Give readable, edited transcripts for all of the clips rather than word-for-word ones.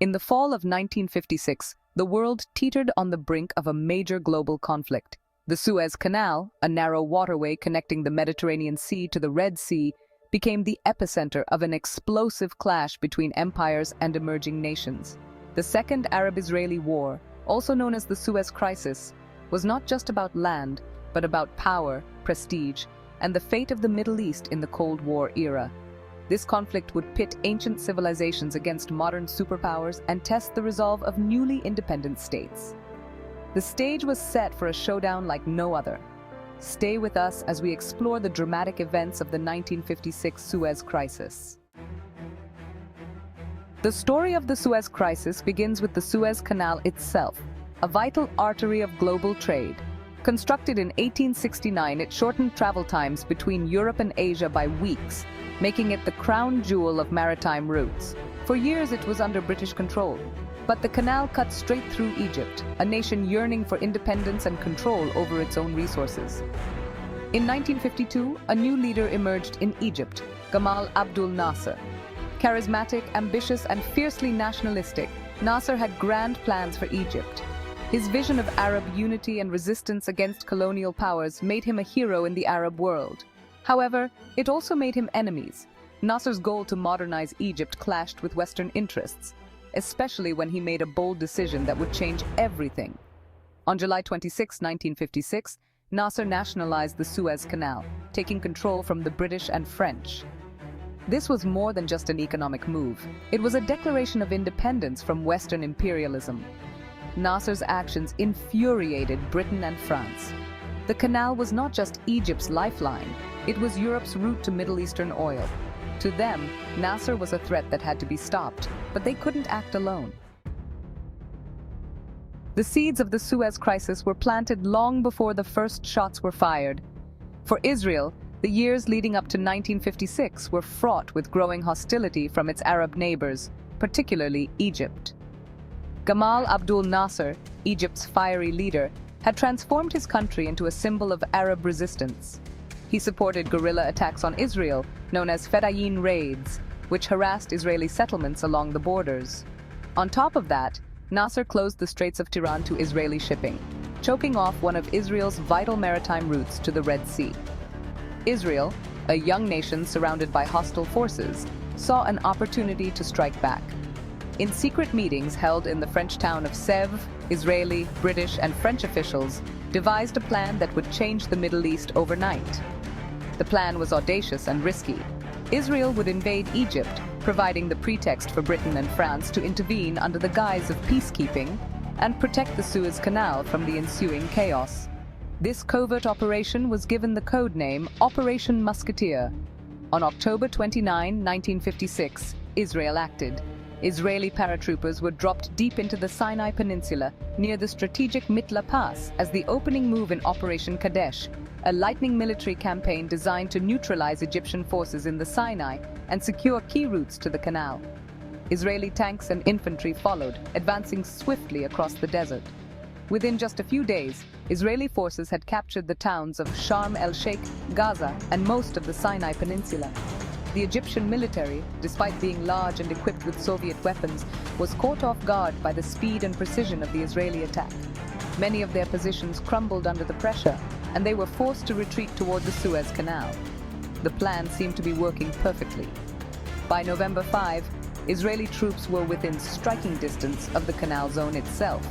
In the fall of 1956, the world teetered on the brink of a major global conflict. The Suez Canal, a narrow waterway connecting the Mediterranean Sea to the Red Sea, became the epicenter of an explosive clash between empires and emerging nations. The Second Arab-Israeli War, also known as the Suez Crisis, was not just about land, but about power, prestige, and the fate of the Middle East in the Cold War era. This conflict would pit ancient civilizations against modern superpowers and test the resolve of newly independent states. The stage was set for a showdown like no other. Stay with us as we explore the dramatic events of the 1956 Suez Crisis. The story of the Suez Crisis begins with the Suez Canal itself, a vital artery of global trade. Constructed in 1869, it shortened travel times between Europe and Asia by weeks, making it the crown jewel of maritime routes. For years it was under British control, but the canal cut straight through Egypt, a nation yearning for independence and control over its own resources. In 1952, a new leader emerged in Egypt, Gamal Abdul Nasser. Charismatic, ambitious, and fiercely nationalistic, Nasser had grand plans for Egypt. His vision of Arab unity and resistance against colonial powers made him a hero in the Arab world. However, it also made him enemies. Nasser's goal to modernize Egypt clashed with Western interests, especially when he made a bold decision that would change everything. On July 26, 1956, Nasser nationalized the Suez Canal, taking control from the British and French. This was more than just an economic move. It was a declaration of independence from Western imperialism. Nasser's actions infuriated Britain and France. The canal was not just Egypt's lifeline, it was Europe's route to Middle Eastern oil. To them, Nasser was a threat that had to be stopped, but they couldn't act alone. The seeds of the Suez Crisis were planted long before the first shots were fired. For Israel, the years leading up to 1956 were fraught with growing hostility from its Arab neighbors, particularly Egypt. Gamal Abdul Nasser, Egypt's fiery leader, had transformed his country into a symbol of Arab resistance. He supported guerrilla attacks on Israel, known as Fedayeen raids, which harassed Israeli settlements along the borders. On top of that, Nasser closed the Straits of Tiran to Israeli shipping, choking off one of Israel's vital maritime routes to the Red Sea. Israel, a young nation surrounded by hostile forces, saw an opportunity to strike back. In secret meetings held in the French town of Sèvres, Israeli, British, and French officials devised a plan that would change the Middle East overnight. The plan was audacious and risky. Israel would invade Egypt, providing the pretext for Britain and France to intervene under the guise of peacekeeping and protect the Suez Canal from the ensuing chaos. This covert operation was given the code name Operation Musketeer. On October 29, 1956, Israel acted. Israeli paratroopers were dropped deep into the Sinai Peninsula near the strategic Mitla Pass as the opening move in Operation Kadesh, a lightning military campaign designed to neutralize Egyptian forces in the Sinai and secure key routes to the canal. Israeli tanks and infantry followed, advancing swiftly across the desert. Within just a few days, Israeli forces had captured the towns of Sharm el-Sheikh, Gaza, and most of the Sinai Peninsula. The Egyptian military, despite being large and equipped with Soviet weapons, was caught off guard by the speed and precision of the Israeli attack. Many of their positions crumbled under the pressure, and they were forced to retreat toward the Suez Canal. The plan seemed to be working perfectly. By November 5, Israeli troops were within striking distance of the canal zone itself.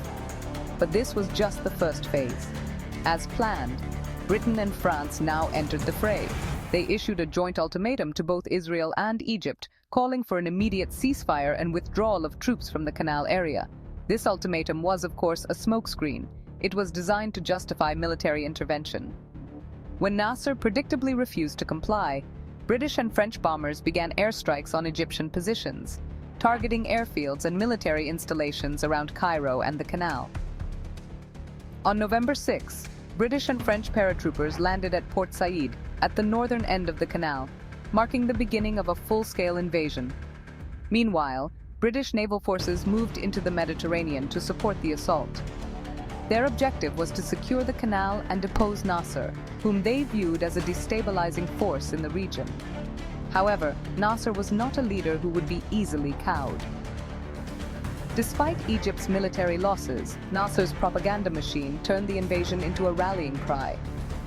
But this was just the first phase. As planned, Britain and France now entered the fray. They issued a joint ultimatum to both Israel and Egypt, calling for an immediate ceasefire and withdrawal of troops from the canal area. This ultimatum was, of course, a smokescreen. It was designed to justify military intervention. When Nasser predictably refused to comply, British and French bombers began airstrikes on Egyptian positions, targeting airfields and military installations around Cairo and the canal. On November 6, British and French paratroopers landed at Port Said, at the northern end of the canal, marking the beginning of a full-scale invasion. Meanwhile, British naval forces moved into the Mediterranean to support the assault. Their objective was to secure the canal and depose Nasser, whom they viewed as a destabilizing force in the region. However, Nasser was not a leader who would be easily cowed. Despite Egypt's military losses, Nasser's propaganda machine turned the invasion into a rallying cry.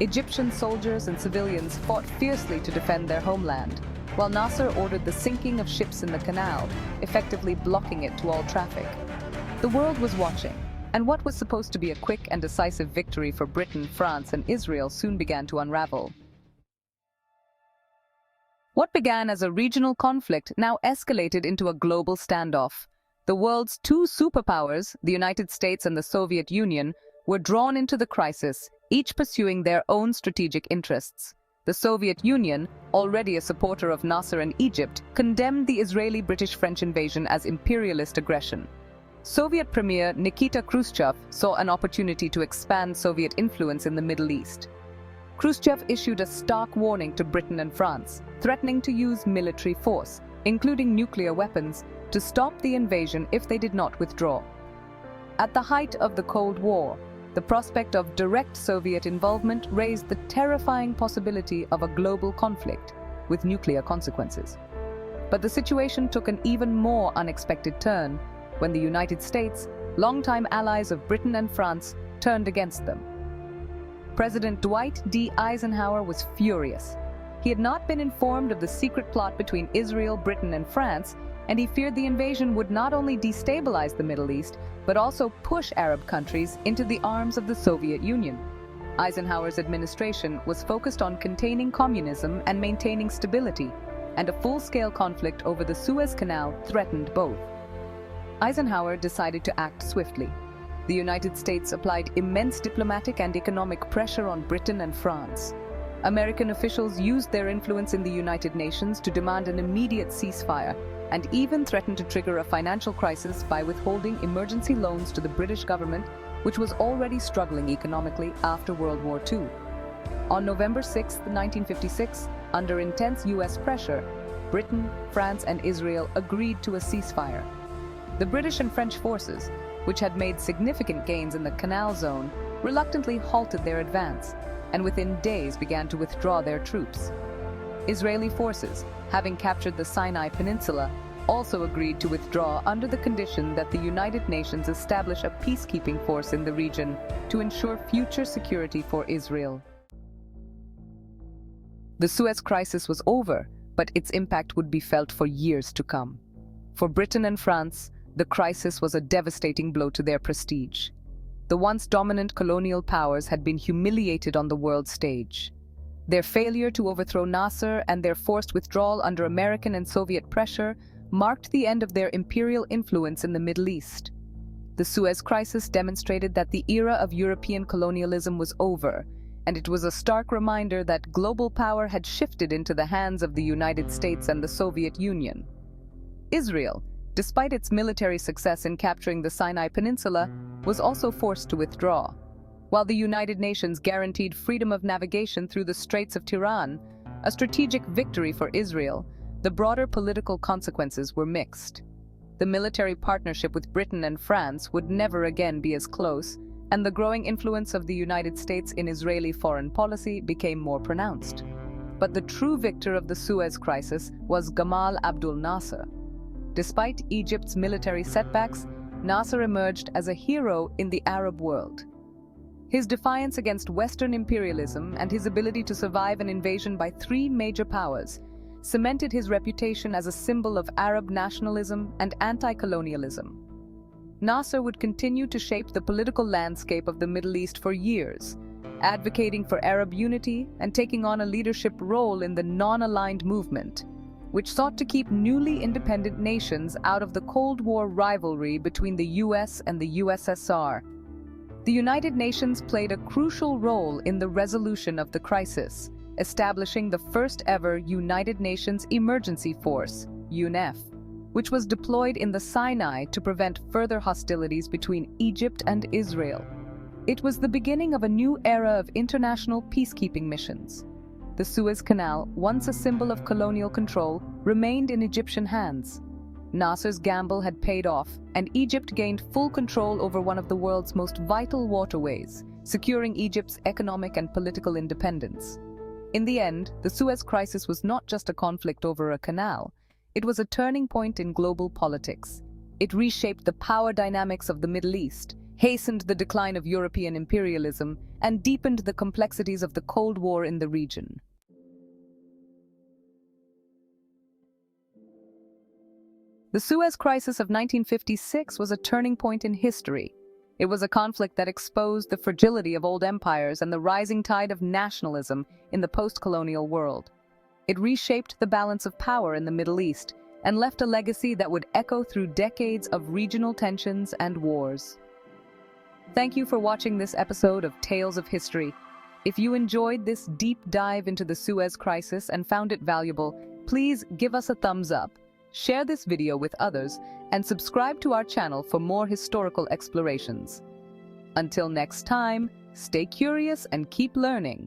Egyptian soldiers and civilians fought fiercely to defend their homeland, while Nasser ordered the sinking of ships in the Canal, effectively blocking it to all traffic. The world was watching, and what was supposed to be a quick and decisive victory for Britain, France, and Israel soon began to unravel. What began as a regional conflict now escalated into a global standoff. The world's two superpowers, the United States and the Soviet Union, were drawn into the crisis, each pursuing their own strategic interests. The Soviet Union, already a supporter of Nasser and Egypt, condemned the Israeli-British-French invasion as imperialist aggression. Soviet Premier Nikita Khrushchev saw an opportunity to expand Soviet influence in the Middle East. Khrushchev issued a stark warning to Britain and France, threatening to use military force, including nuclear weapons, to stop the invasion if they did not withdraw. At the height of the Cold War, the prospect of direct Soviet involvement raised the terrifying possibility of a global conflict with nuclear consequences. But the situation took an even more unexpected turn when the United States, longtime allies of Britain and France, turned against them. President Dwight D. Eisenhower was furious. He had not been informed of the secret plot between Israel, Britain, and France, and he feared the invasion would not only destabilize the Middle East, but also push Arab countries into the arms of the Soviet Union. Eisenhower's administration was focused on containing communism and maintaining stability, and a full-scale conflict over the Suez Canal threatened both. Eisenhower decided to act swiftly. The United States applied immense diplomatic and economic pressure on Britain and France. American officials used their influence in the United Nations to demand an immediate ceasefire, and even threatened to trigger a financial crisis by withholding emergency loans to the British government, which was already struggling economically after World War II. On November 6, 1956, under intense U.S. pressure, Britain, France, and Israel agreed to a ceasefire. The British and French forces, which had made significant gains in the Canal zone, reluctantly halted their advance, and within days began to withdraw their troops. Israeli forces, having captured the Sinai Peninsula, also agreed to withdraw under the condition that the United Nations establish a peacekeeping force in the region to ensure future security for Israel. The Suez Crisis was over, but its impact would be felt for years to come. For Britain and France, the crisis was a devastating blow to their prestige. The once dominant colonial powers had been humiliated on the world stage. Their failure to overthrow Nasser and their forced withdrawal under American and Soviet pressure marked the end of their imperial influence in the Middle East. The Suez Crisis demonstrated that the era of European colonialism was over, and it was a stark reminder that global power had shifted into the hands of the United States and the Soviet Union. Israel, despite its military success in capturing the Sinai Peninsula, was also forced to withdraw. While the United Nations guaranteed freedom of navigation through the Straits of Tiran, a strategic victory for Israel, the broader political consequences were mixed. The military partnership with Britain and France would never again be as close, and the growing influence of the United States in Israeli foreign policy became more pronounced. But the true victor of the Suez Crisis was Gamal Abdul Nasser. Despite Egypt's military setbacks, Nasser emerged as a hero in the Arab world. His defiance against Western imperialism and his ability to survive an invasion by three major powers cemented his reputation as a symbol of Arab nationalism and anti-colonialism. Nasser would continue to shape the political landscape of the Middle East for years, advocating for Arab unity and taking on a leadership role in the non-aligned movement, which sought to keep newly independent nations out of the Cold War rivalry between the US and the USSR. The United Nations played a crucial role in the resolution of the crisis, establishing the first-ever United Nations Emergency Force, UNEF, which was deployed in the Sinai to prevent further hostilities between Egypt and Israel. It was the beginning of a new era of international peacekeeping missions. The Suez Canal, once a symbol of colonial control, remained in Egyptian hands. Nasser's gamble had paid off, and Egypt gained full control over one of the world's most vital waterways, securing Egypt's economic and political independence. In the end, the Suez Crisis was not just a conflict over a canal. It was a turning point in global politics. It reshaped the power dynamics of the Middle East, hastened the decline of European imperialism, and deepened the complexities of the Cold War in the region. The Suez Crisis of 1956 was a turning point in history. It was a conflict that exposed the fragility of old empires and the rising tide of nationalism in the post-colonial world. It reshaped the balance of power in the Middle East and left a legacy that would echo through decades of regional tensions and wars. Thank you for watching this episode of Tales of History. If you enjoyed this deep dive into the Suez Crisis and found it valuable, please give us a thumbs up, share this video with others, and subscribe to our channel for more historical explorations. Until next time, stay curious and keep learning.